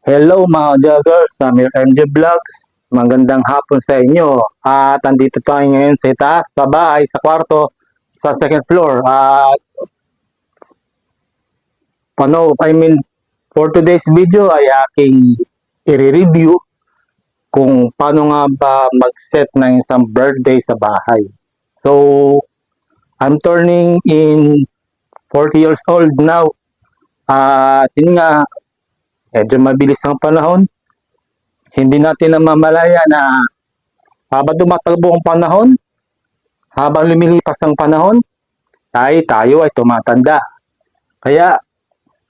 Hello mga joggers, Samir MJ Vlogs. Magandang hapon sa inyo. At andito tayo ngayon sa itaas, sa bahay, sa kwarto, sa second floor. At for today's video ay aking i-review kung paano nga ba mag-set ng isang birthday sa bahay. So, I'm turning in 40 years old now. At yun nga, medyo mabilis ang panahon. Hindi natin namamalaya na habang tumatalbo ang panahon, habang lumilipas ang panahon, tayo ay tumatanda. Kaya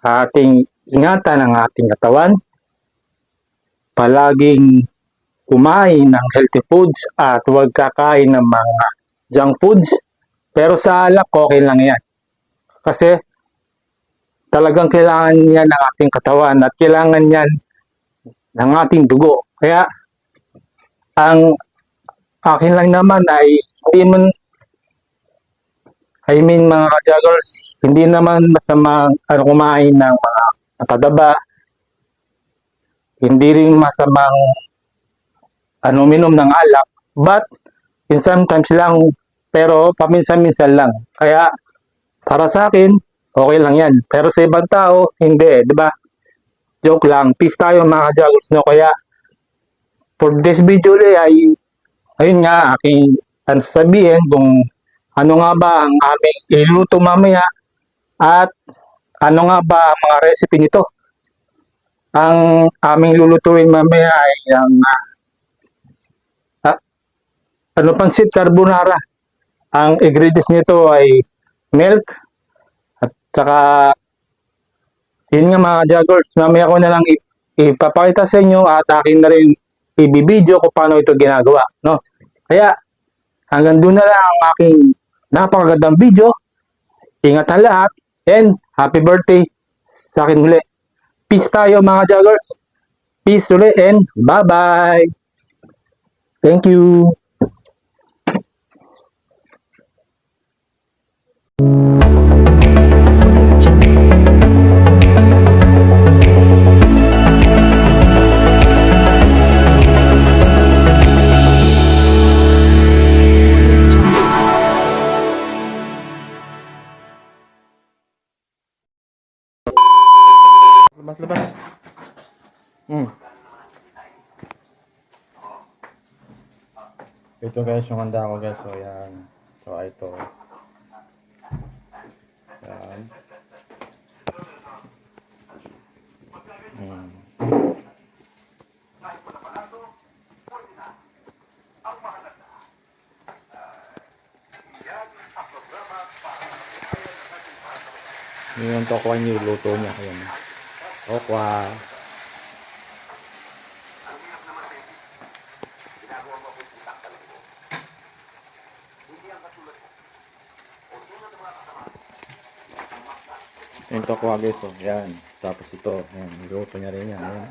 ating ingatan ang ating katawan, palaging kumain ng healthy foods at huwag kakain ng mga junk foods. Pero sa alak, okay lang yan. Kasi talagang kailangan yan ng ating katawan at kailangan yan ng ating dugo. Kaya ang akin lang naman ay hindi man mga joggers, hindi naman masama kumain ng mga matadaba, hindi rin masamang uminom ng alak, but in sometimes lang, pero paminsan-minsan lang. Kaya para sa akin, okay lang yan. Pero sa ibang tao, hindi, di ba? Joke lang, peace tayo mga joggers, no? Kaya for this video ay ayun nga, aking sasabihin kung ano nga ba ang aming iluto mamaya at ano nga ba ang mga recipe nito. Ang aming lulutuin mamaya ay ang pansit carbonara. Ang ingredients nito ay milk at saka yun nga mga joggers, mamaya ko na lang ipapakita sa inyo at akin na rin ibibideo kung paano ito ginagawa, no? Kaya hanggang doon na lang ang aking napakagandang video. Ingat ang lahat and happy birthday sa akin muli. Peace tayo mga joggers. Peace ulit and bye-bye. Thank you. Labas. Ito guys, yung handa ko guys. So yan. So ito. Yan. Yun yung tokwa yung luto niya. Ayan. Tokwa. Yung tokwa guys. So yan. Tapos ito. Yan. Luto niya rin yan. Ayan.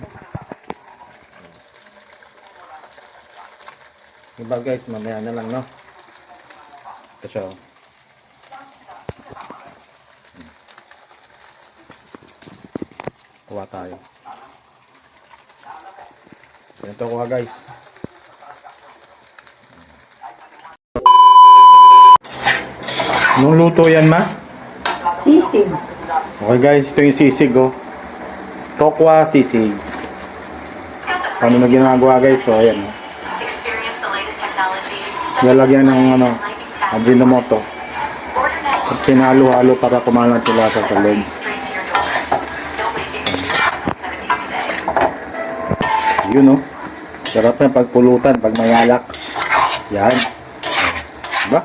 Diba guys, mamaya na lang, no? Ito siya. Kuha tayo. Ito kuha guys. Nung luto yan ma? Sisig. Okay guys, ito yung sisig oh. Tokwa sisig. Paano na ginagawa guys? So ayan. Lalagyan ng Ajinomoto. At sinalo-halo para kumalat sila sa loob. Yun oh. Sarap na pagpulutan pag may alak. Yan. Diba?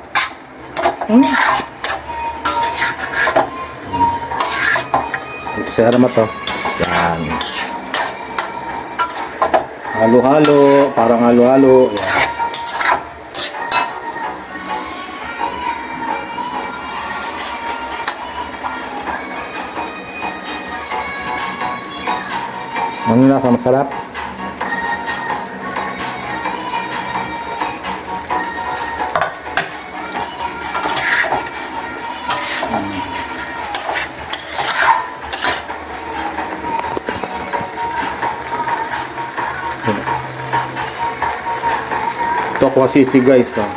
Ito sa aramat to. Yan. Halo-halo. Parang halo-halo. Yan. Ano na masarap? Tokwa sisig guys. Oh.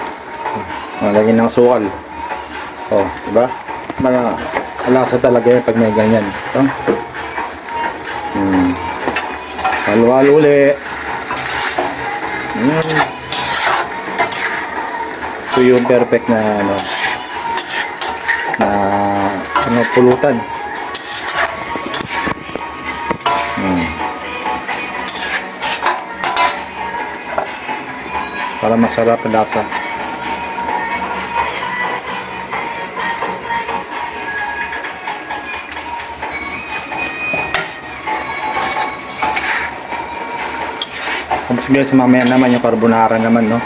Lagyan ng sukal. Oh, diba? Malasa talaga yan pag may ganyan. Oh. Halo-halo ulit. Ito yung perfect na pulutan. Para masarap ang lasa. Tapos guys, mamaya naman yung carbonara naman, no?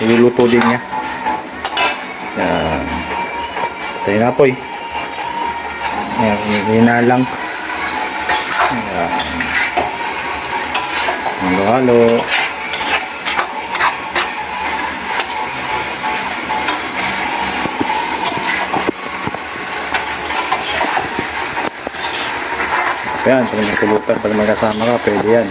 Iluluto din niya. Yan. Tayo na po eh. Yan, hindi na lang. Yan. Halo-halo. Yan, pag nagkulutan, pag magkasama ka, pwede yan.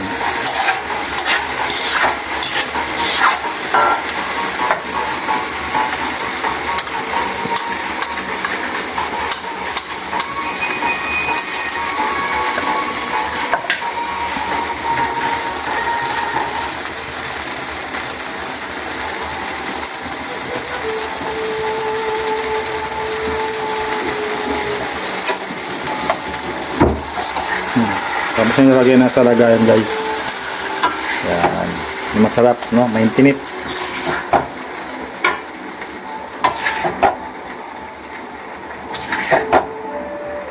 Tapos yung nilagay na sa lagayan guys. Yan. Masarap, no? Maintinit.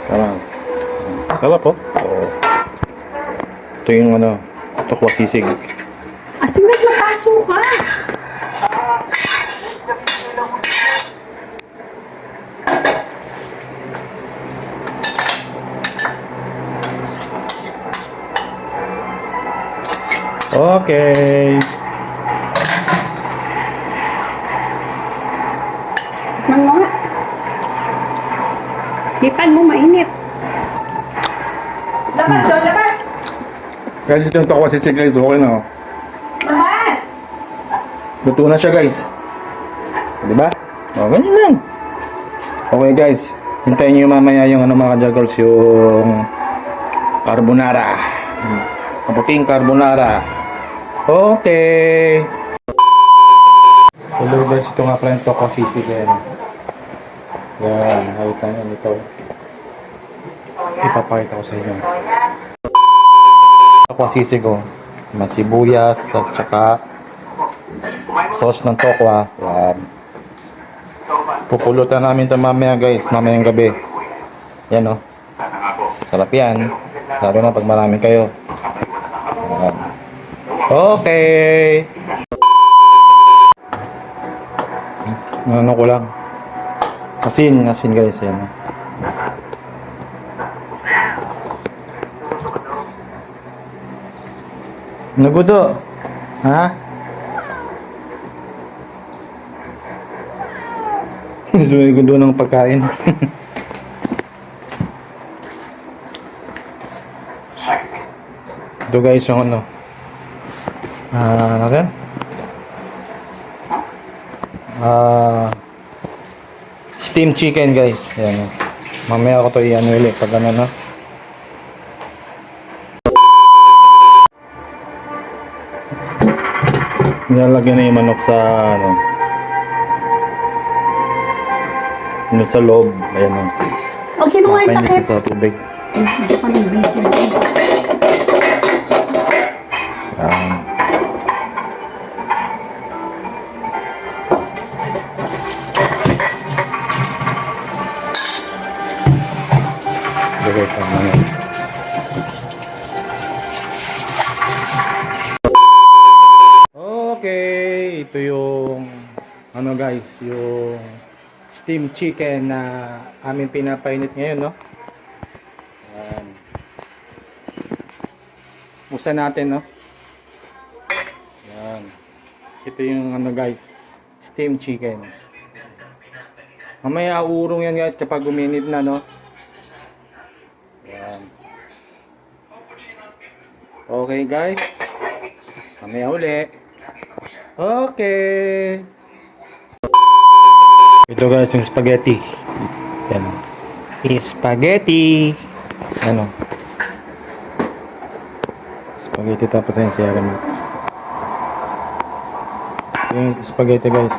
Sarap. Sarap po. Oh. Ito yung tokwa sisig. Asin na lapaso ka. Okay. Tikman mo nga. Hipan mo mainit. Labas, oh, labas! Guys, ito yung tokwa sisig guys. Okay na. Oh. Labas! Luto na siya guys. Diba? O, ganyan lang. Okay guys. Hintayin nyo mamaya yung mga ka-joggers, yung carbonara. Kaputing carbonara. Okay. Hello guys, ito nga pala yung tokwa sisig yan. Yan, nakita nyo ito. Ipapakita ko sa inyo. Tokwa sisig oh. Masibuyas at saka sauce ng tokwa. Yan. Pupulutan namin ito mamaya guys, mamayang gabi. Yan oh. Sarap yan. Lalo na pag marami kayo. Yan. Okay. Ano ko lang. Asin guys. Yan. Nagudo. Ha? Nagudo ng pagkain. Ito guys yung ano yan? Steamed chicken guys. Yan. Mamaya ako to i-ano ulit pag ano. Nilalagyan na yung manok sa sa loob. Ayan o. Okay mo nga yung Painit takip. sa tubig. Hindi ko ng video. Yan. Okay, tama na. Okay, ito yung guys, yung steamed chicken na aming pinapainit ngayon, no? Yan. Buksan natin, no? Yan. Ito yung guys, steamed chicken. Mamaya uurong yan guys kapag uminit na, no? Yan. Okay guys. Mamaya uli. Okay. Ito guys, yung spaghetti. Yan o. Spaghetti. Yan o. Spaghetti tapos yan siya naman. Yung spaghetti guys.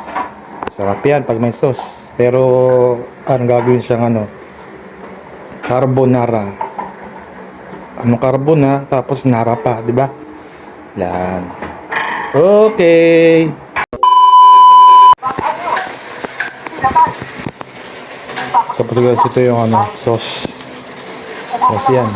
Sarap yan pag may sauce. Pero, ano gagawin siyang ano? Carbonara. Ano carbona, tapos nara pa, di ba? Yan. Okay. So, pati guys, ito yung ano, sauce. Sauce yan.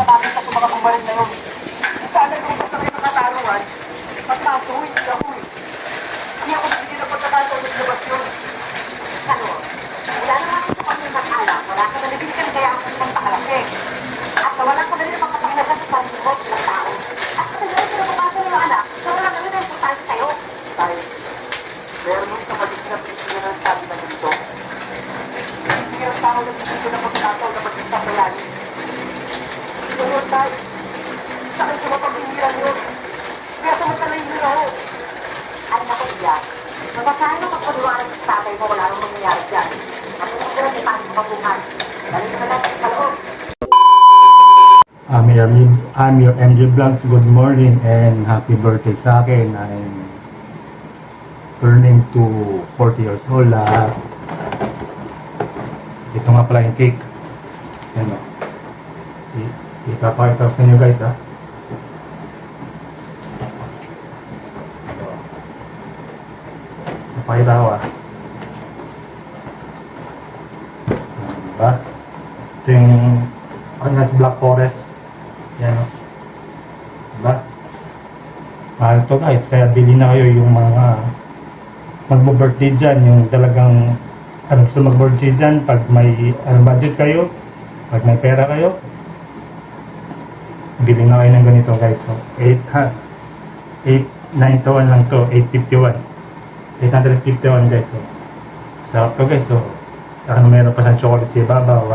Mabasahin mo pagpaliwanag sa tatay mo, wala nang mangyayari dyan. Matulog ko rin, may paano mabuhay. Dali ka na lang sa loob. I'm your MJ Vlogs. Good morning and happy birthday sa akin. I'm turning to 40 years old. Ito nga pala yung cake. Yan o. Ipapakita ko sa inyo guys ha. Ipapakita ko ha. Diba? Ito yung Angas Black Forest. Yan o. Diba? Mahal to guys. Kaya bili na kayo yung mga magbo-birthday dyan. Yung talagang gusto mag-birthday dyan. Pag may budget kayo. Pag may pera kayo. Bili na kayo ng ganito guys. So, 891 lang to. 851. 851 guys. So, sarap to guys. So, meron pa siyang chocolate sa ibabaw.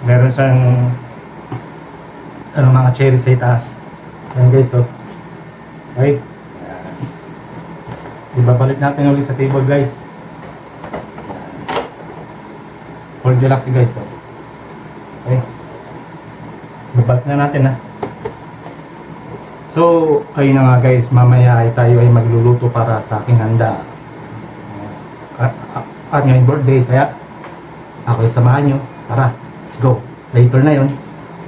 Meron siyang mga cherry sa itaas. Yan guys, so. Okay. Ibabalik natin ulit sa table guys. Hold relax guys, so. Okay. Ibabalik na natin ha. So, ayun na nga guys, mamaya ay tayo ay magluluto para sa aking handa. At ngayong birthday, kaya ako ay samahan nyo. Tara, let's go. Later na yun.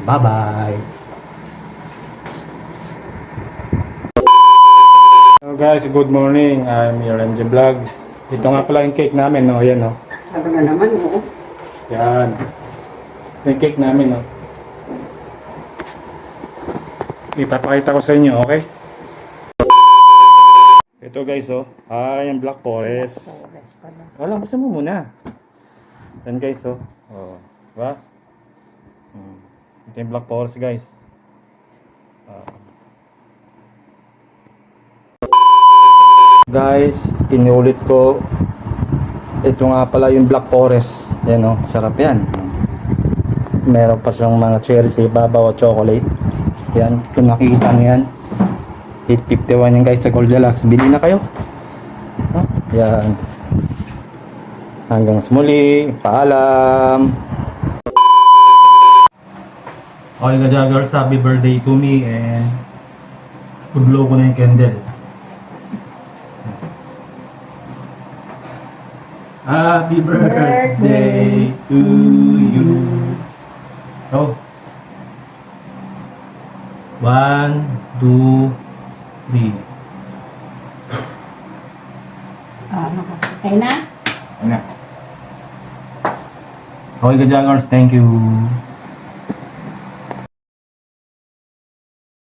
Bye-bye. Hello guys, good morning. I'm your MJ Vlogs. Ito nga pala yung cake namin, no? Yan, no? Sabi nga naman, oo. Yan. Ito yung cake namin, no? Ipapakita ko sa inyo, okay? Ito guys, oh. Yung Black Forest. Wala, gusto mo muna. Yan guys, oh. Oh, diba? Ito yung Black Forest guys. Guys, inulit ko. Ito nga pala yung Black Forest. Yan oh, sarap yan. Meron pa siyang mga cherry sa ibabaw o chocolate. Yan, kung nakikita nyo yan. 851 yan guys sa Goldilocks. Bili na kayo. Yan. Hanggang sa muli. Paalam. Okay ka Jaggers, happy birthday to me and pag-blow ko na yung candle. Happy birthday to you. Oh. 1, 2, 3. Okay na? Okay ka Jaggers, thank you.